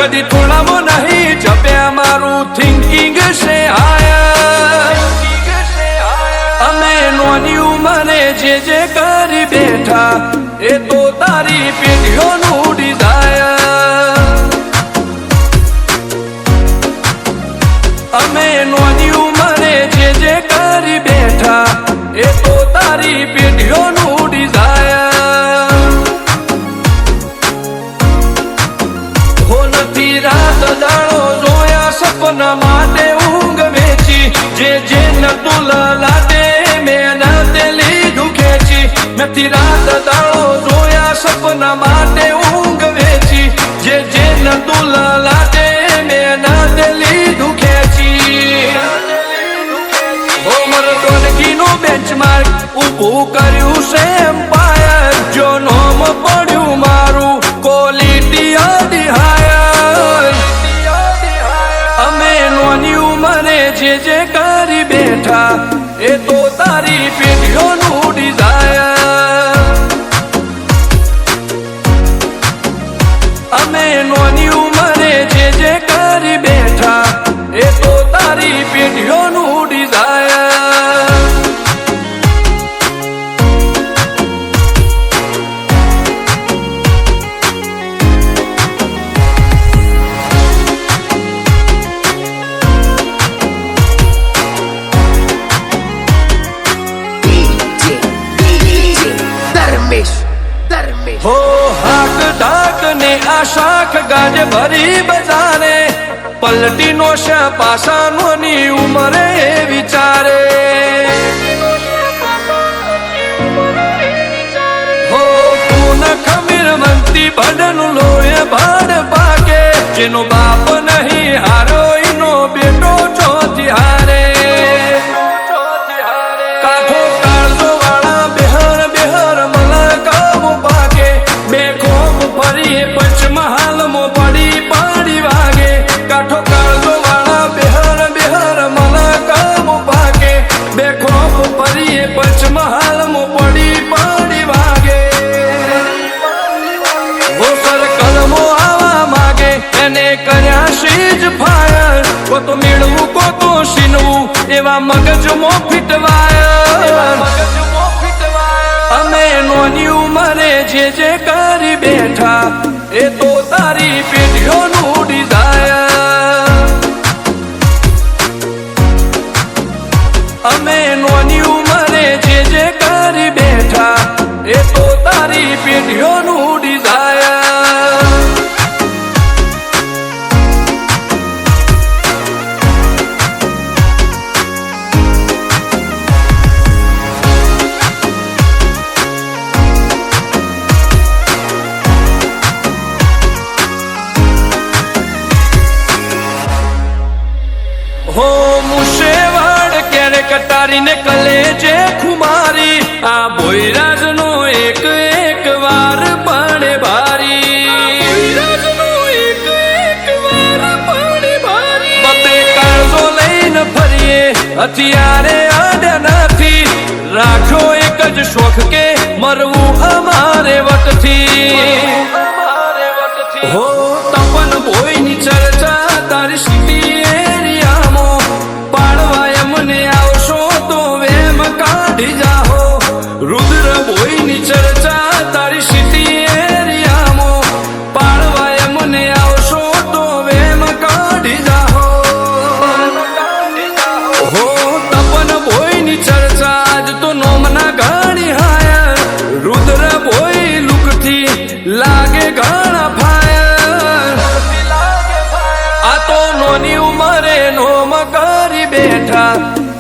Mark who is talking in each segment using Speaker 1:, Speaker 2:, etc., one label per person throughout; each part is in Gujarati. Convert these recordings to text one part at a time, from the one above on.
Speaker 1: કદી થોડામાં નહીં જપ્યા મારું થિંકિંગ છે અમે નોની ઉંમરે જે કરી બેઠા એ તો તારી પેઢીઓનું ડિઝાયર અમે નોની ઉંમરે જે કરી બેઠા એ તો તારી પેઢીઓનું ડિઝાયર રાત દાડો જોયા સપના માટે ઊંઘ વેચી જે નતું લાટે મેં તે લીધું ખેંચી નથી રાત દાડો જોયા સપના માટે ઊંઘ વેચી જે નતું લાટે મેં તે લીધું ખેંચી હોમર ગોનગીનું બેન્ચમાર્ક ઊભું કર્યું છે એમ્પાયર જો નોમ પડ્યું મારું ક્વોલિટી અધિહાયર અમે નોની ઉંમરે જે કરી બેઠા એ તો તારી પેઢીઓનું ડિઝાયર અમે નોની ઉંમરે જે કરી બેઠા એ તો તારી પેઢીઓનું ડિઝાયર હો હાક ડાક ને આ શાખ ગાજ ભરી બજારે પલટી નો પાસાનો ની ઉમરે વિચારે હો તું ખમીર મંતી ભડનું લોહે ભાડ પાકે જેનો બાપ નહીં હારો એનો બેટો ચોથી હારે પંચમહાલમાં પડી પાડી વાગે કાઠો કાળજો વાળા બેહર મલકામ પાકે બે ખોફ પરીએ પંચમહાલમાં પડી પાડી વાગે હોસર કલમો આવા માગે એને કર્યા શીજ ફાયર કો તો મેળવું કો તો શીનવું એવા મગજમાં ફીટવાયર અમે નોની ઉંમરે જે કરી બેઠા એ તો તારી પેઢીઓનું ડિઝાયર અમે નોની ઉંમરે જે કરી બેઠા એ તો તારી પેઢીઓનું ડિઝાયર હો મુશેવાડ ક્યારે કટારીને કલેજે ખુમારી આ ભોયરાજ નો એક વાર પાડે ભારી બતે કાળજો લઈને ફરીએ હથિયારે આડ્યા નથી રાખો એક જ શોખ કે મરવું અમારે વટથી હો તપન ભોયની ચર્ચા તારી સિટી રુદ્ર ભોયની ચર્ચા તારી સિટી એરિયામાં પાળવાય મને આવશો તો વેમ કાઢી જાહો હો તપન ભોયની ચર્ચા આજ તો નોમના ગાડી હાયર રુદ્ર ભોય લુકથી લાગે ઘણા ફાયર આ તો નોની ઉંમરે નોમ કરી બેઠા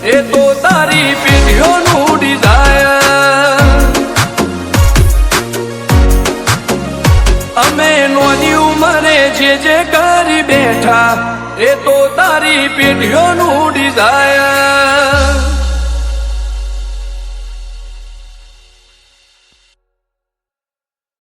Speaker 1: એ તો તારી પેઢીઓ યુવાની ઉંમરે જે કરી બેઠા એ તો તારી પેઢીઓનું ડિઝાયર